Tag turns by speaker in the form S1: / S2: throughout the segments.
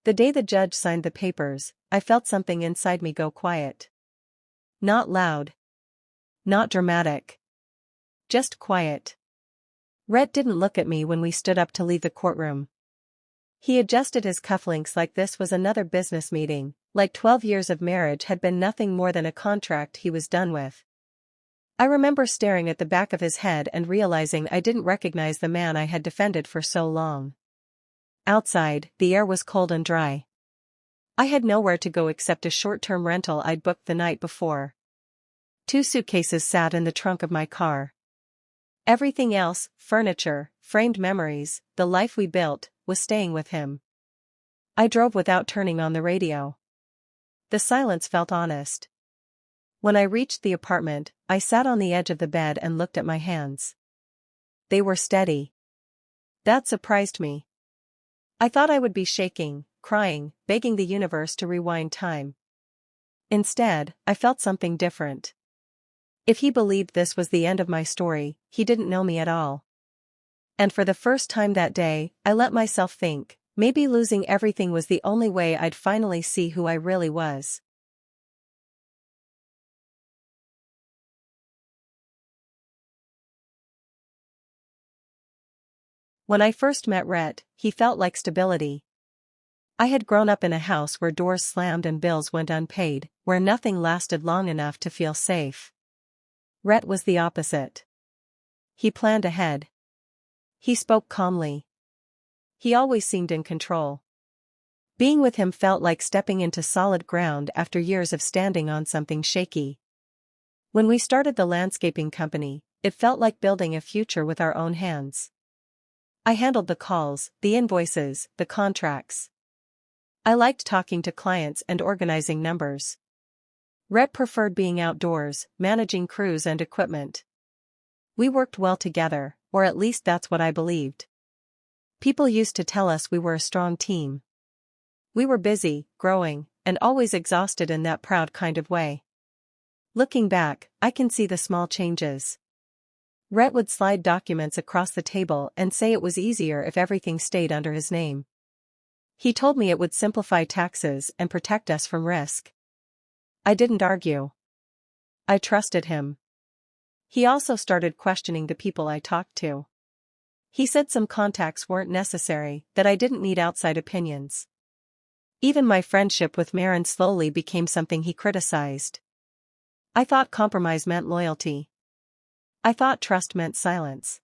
S1: The day the judge signed the papers, I felt something inside me go quiet. Not loud. Not dramatic. Just quiet. Rhett didn't look at me when we stood up to leave the courtroom. He adjusted his cufflinks like this was another business meeting, like 12 years of marriage had been nothing more than a contract he was done with. I remember staring at the back of his head and realizing I didn't recognize the man I had defended for so long. Outside, the air was cold and dry. I had nowhere to go except a short-term rental I'd booked the night before. 2 suitcases sat in the trunk of my car. Everything else, furniture, framed memories, the life we built, was staying with him. I drove without turning on the radio. The silence felt honest. When I reached the apartment, I sat on the edge of the bed and looked at my hands. They were steady. That surprised me. I thought I would be shaking, crying, begging the universe to rewind time. Instead, I felt something different. If he believed this was the end of my story, he didn't know me at all. And for the first time that day, I let myself think, maybe losing everything was the only way I'd finally see who I really was. When I first met Rhett, he felt like stability. I had grown up in a house where doors slammed and bills went unpaid, where nothing lasted long enough to feel safe. Rhett was the opposite. He planned ahead. He spoke calmly. He always seemed in control. Being with him felt like stepping into solid ground after years of standing on something shaky. When we started the landscaping company, it felt like building a future with our own hands. I handled the calls, the invoices, the contracts. I liked talking to clients and organizing numbers. Rhett preferred being outdoors, managing crews and equipment. We worked well together, or at least that's what I believed. People used to tell us we were a strong team. We were busy, growing, and always exhausted in that proud kind of way. Looking back, I can see the small changes. Rhett would slide documents across the table and say it was easier if everything stayed under his name. He told me it would simplify taxes and protect us from risk. I didn't argue. I trusted him. He also started questioning the people I talked to. He said some contacts weren't necessary, that I didn't need outside opinions. Even my friendship with Maren slowly became something he criticized. I thought compromise meant loyalty. I thought trust meant silence.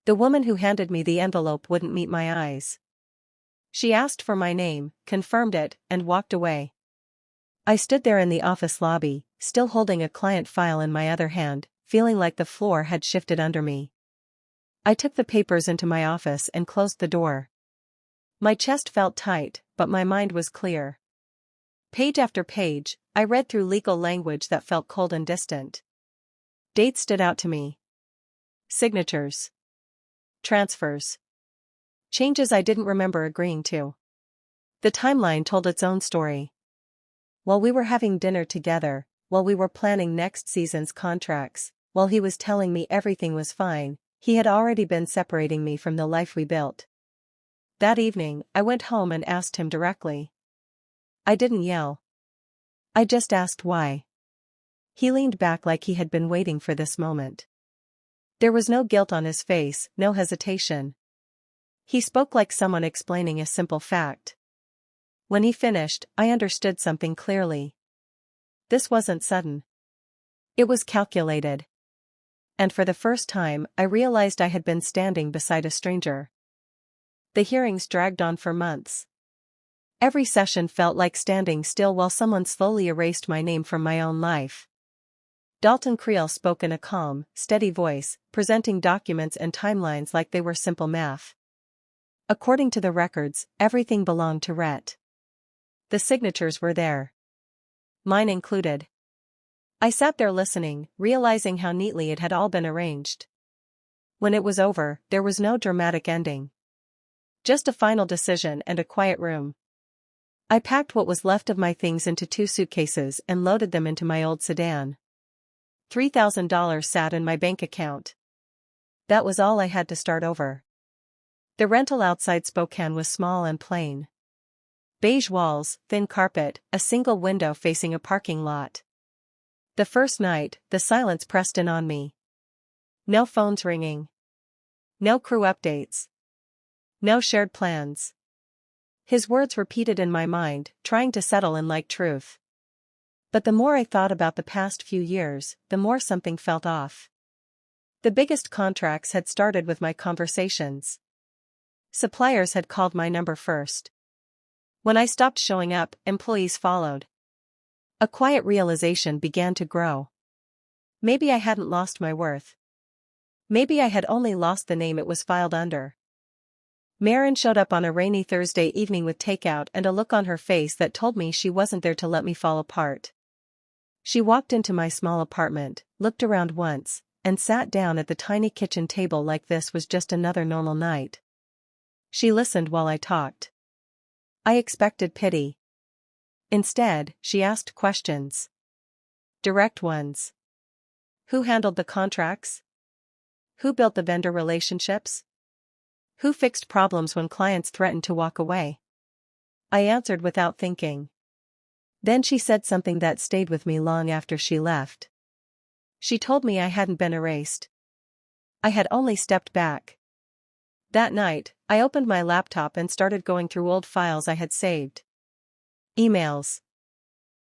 S1: The woman who handed me the envelope wouldn't meet my eyes. She asked for my name, confirmed it, and walked away. I stood there in the office lobby, still holding a client file in my other hand, feeling like the floor had shifted under me. I took the papers into my office and closed the door. My chest felt tight, but my mind was clear. Page after page, I read through legal language that felt cold and distant. Dates stood out to me. Signatures. Transfers. Changes I didn't remember agreeing to. The timeline told its own story. While we were having dinner together, while we were planning next season's contracts, while he was telling me everything was fine, he had already been separating me from the life we built. That evening, I went home and asked him directly. I didn't yell. I just asked why. He leaned back like he had been waiting for this moment. There was no guilt on his face, no hesitation. He spoke like someone explaining a simple fact. When he finished, I understood something clearly. This wasn't sudden. It was calculated. And for the first time, I realized I had been standing beside a stranger. The hearings dragged on for months. Every session felt like standing still while someone slowly erased my name from my own life. Dalton Creel spoke in a calm, steady voice, presenting documents and timelines like they were simple math. According to the records, everything belonged to Rhett. The signatures were there. Mine included. I sat there listening, realizing how neatly it had all been arranged. When it was over, there was no dramatic ending. Just a final decision and a quiet room. I packed what was left of my things into 2 suitcases and loaded them into my old sedan. $3,000 sat in my bank account. That was all I had to start over. The rental outside Spokane was small and plain. Beige walls, thin carpet, a single window facing a parking lot. The first night, the silence pressed in on me. No phones ringing. No crew updates. No shared plans. His words repeated in my mind, trying to settle in like truth. But the more I thought about the past few years, the more something felt off. The biggest contracts had started with my conversations. Suppliers had called my number first. When I stopped showing up, employees followed. A quiet realization began to grow. Maybe I hadn't lost my worth. Maybe I had only lost the name it was filed under. Marin showed up on a rainy Thursday evening with takeout and a look on her face that told me she wasn't there to let me fall apart. She walked into my small apartment, looked around once, and sat down at the tiny kitchen table like this was just another normal night. She listened while I talked. I expected pity. Instead, she asked questions. Direct ones. Who handled the contracts? Who built the vendor relationships? Who fixed problems when clients threatened to walk away? I answered without thinking. Then she said something that stayed with me long after she left. She told me I hadn't been erased. I had only stepped back. That night, I opened my laptop and started going through old files I had saved. Emails.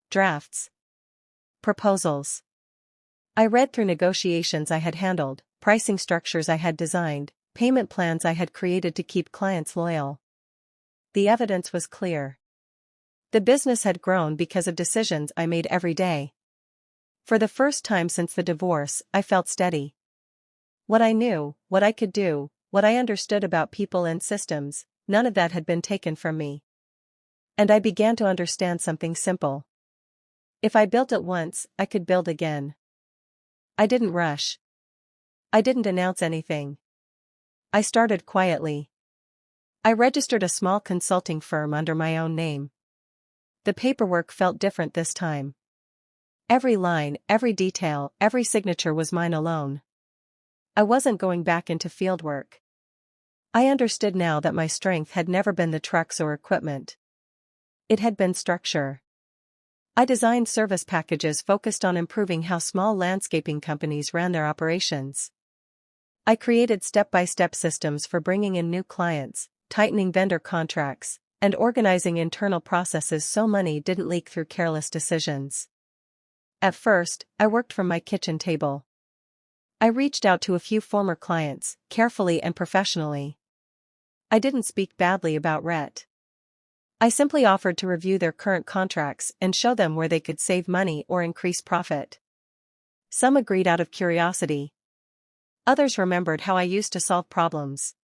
S1: Drafts. Proposals. I read through negotiations I had handled, pricing structures I had designed, payment plans I had created to keep clients loyal. The evidence was clear. The business had grown because of decisions I made every day. For the first time since the divorce, I felt steady. What I knew, what I could do, what I understood about people and systems, none of that had been taken from me. And I began to understand something simple. If I built it once, I could build again. I didn't rush. I didn't announce anything. I started quietly. I registered a small consulting firm under my own name. The paperwork felt different this time. Every line, every detail, every signature was mine alone. I wasn't going back into fieldwork. I understood now that my strength had never been the trucks or equipment. It had been structure. I designed service packages focused on improving how small landscaping companies ran their operations. I created step-by-step systems for bringing in new clients, tightening vendor contracts, and organizing internal processes so money didn't leak through careless decisions. At first, I worked from my kitchen table. I reached out to a few former clients, carefully and professionally. I didn't speak badly about Rhett. I simply offered to review their current contracts and show them where they could save money or increase profit. Some agreed out of curiosity. Others remembered how I used to solve problems.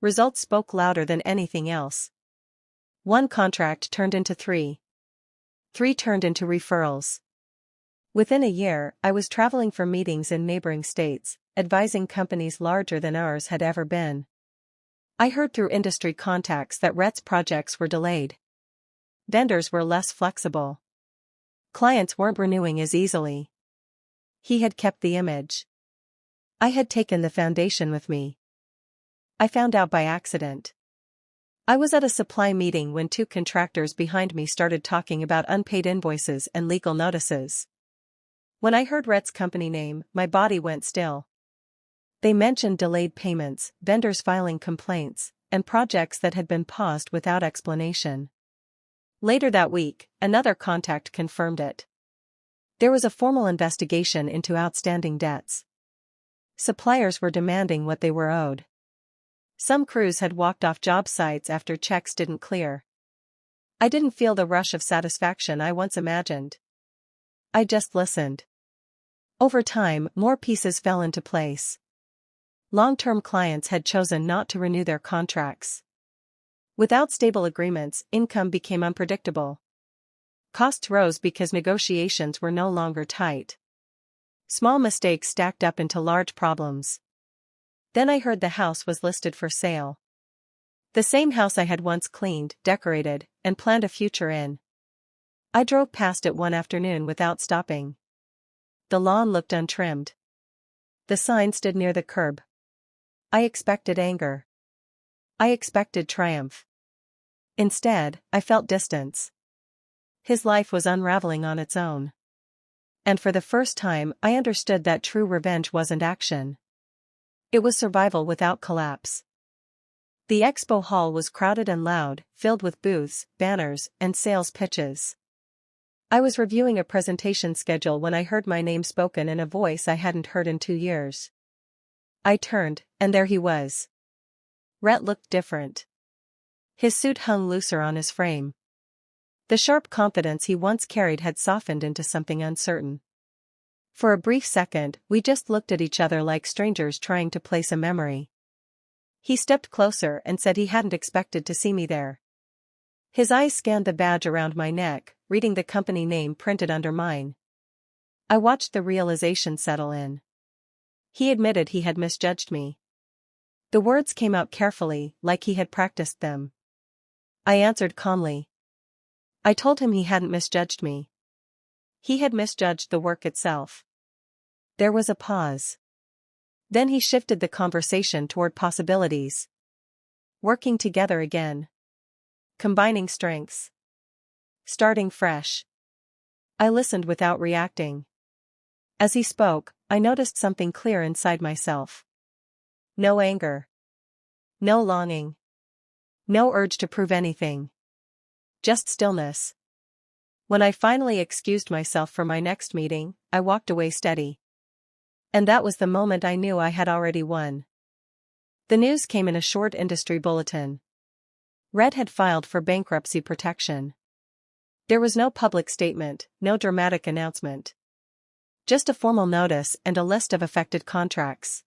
S1: Results spoke louder than anything else. One contract turned into 3. 3 turned into referrals. Within a year, I was traveling for meetings in neighboring states, advising companies larger than ours had ever been. I heard through industry contacts that Rhett's projects were delayed. Vendors were less flexible. Clients weren't renewing as easily. He had kept the image. I had taken the foundation with me. I found out by accident. I was at a supply meeting when 2 contractors behind me started talking about unpaid invoices and legal notices. When I heard Rhett's company name, my body went still. They mentioned delayed payments, vendors filing complaints, and projects that had been paused without explanation. Later that week, another contact confirmed it. There was a formal investigation into outstanding debts. Suppliers were demanding what they were owed. Some crews had walked off job sites after checks didn't clear. I didn't feel the rush of satisfaction I once imagined. I just listened. Over time, more pieces fell into place. Long-term clients had chosen not to renew their contracts. Without stable agreements, income became unpredictable. Costs rose because negotiations were no longer tight. Small mistakes stacked up into large problems. Then I heard the house was listed for sale. The same house I had once cleaned, decorated, and planned a future in. I drove past it one afternoon without stopping. The lawn looked untrimmed. The sign stood near the curb. I expected anger. I expected triumph. Instead, I felt distance. His life was unraveling on its own. And for the first time, I understood that true revenge wasn't action. It was survival without collapse. The expo hall was crowded and loud, filled with booths, banners, and sales pitches. I was reviewing a presentation schedule when I heard my name spoken in a voice I hadn't heard in 2 years. I turned, and there he was. Rhett looked different. His suit hung looser on his frame. The sharp confidence he once carried had softened into something uncertain. For a brief second, we just looked at each other like strangers trying to place a memory. He stepped closer and said he hadn't expected to see me there. His eyes scanned the badge around my neck, reading the company name printed under mine. I watched the realization settle in. He admitted he had misjudged me. The words came out carefully, like he had practiced them. I answered calmly. I told him he hadn't misjudged me. He had misjudged the work itself. There was a pause. Then he shifted the conversation toward possibilities. Working together again. Combining strengths. Starting fresh. I listened without reacting. As he spoke, I noticed something clear inside myself. No anger. No longing. No urge to prove anything. Just stillness. When I finally excused myself for my next meeting, I walked away steady. And that was the moment I knew I had already won. The news came in a short industry bulletin. Rhett had filed for bankruptcy protection. There was no public statement, no dramatic announcement. Just a formal notice and a list of affected contracts.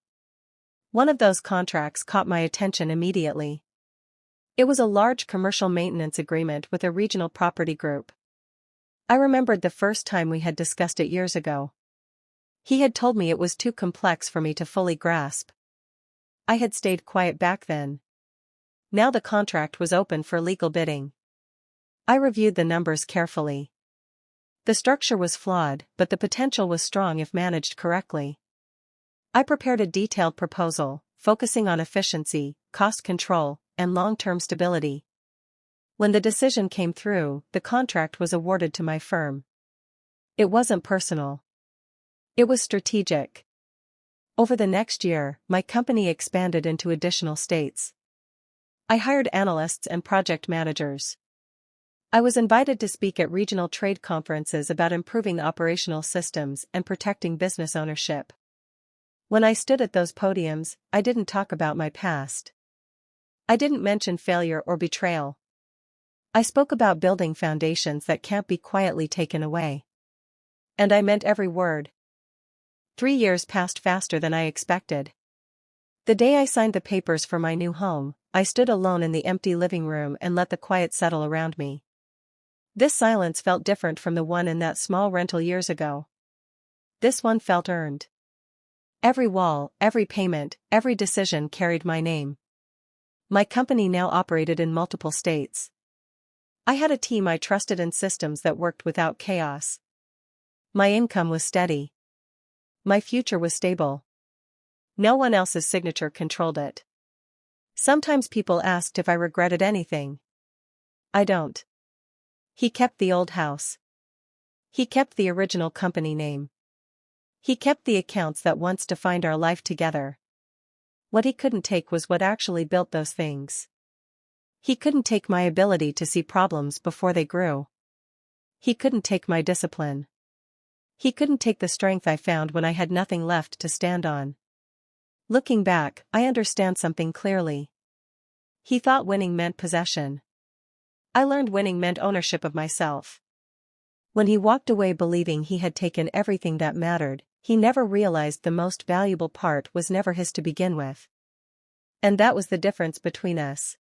S1: One of those contracts caught my attention immediately. It was a large commercial maintenance agreement with a regional property group. I remembered the first time we had discussed it years ago. He had told me it was too complex for me to fully grasp. I had stayed quiet back then. Now the contract was open for legal bidding. I reviewed the numbers carefully. The structure was flawed, but the potential was strong if managed correctly. I prepared a detailed proposal, focusing on efficiency, cost control, and long-term stability. When the decision came through, the contract was awarded to my firm. It wasn't personal. It was strategic. Over the next year, my company expanded into additional states. I hired analysts and project managers. I was invited to speak at regional trade conferences about improving operational systems and protecting business ownership. When I stood at those podiums, I didn't talk about my past. I didn't mention failure or betrayal. I spoke about building foundations that can't be quietly taken away. And I meant every word. 3 years passed faster than I expected. The day I signed the papers for my new home, I stood alone in the empty living room and let the quiet settle around me. This silence felt different from the one in that small rental years ago. This one felt earned. Every wall, every payment, every decision carried my name. My company now operated in multiple states. I had a team I trusted and systems that worked without chaos. My income was steady. My future was stable. No one else's signature controlled it. Sometimes people asked if I regretted anything. I don't. He kept the old house. He kept the original company name. He kept the accounts that once defined our life together. What he couldn't take was what actually built those things. He couldn't take my ability to see problems before they grew. He couldn't take my discipline. He couldn't take the strength I found when I had nothing left to stand on. Looking back, I understand something clearly. He thought winning meant possession. I learned winning meant ownership of myself. When he walked away believing he had taken everything that mattered, he never realized the most valuable part was never his to begin with. And that was the difference between us.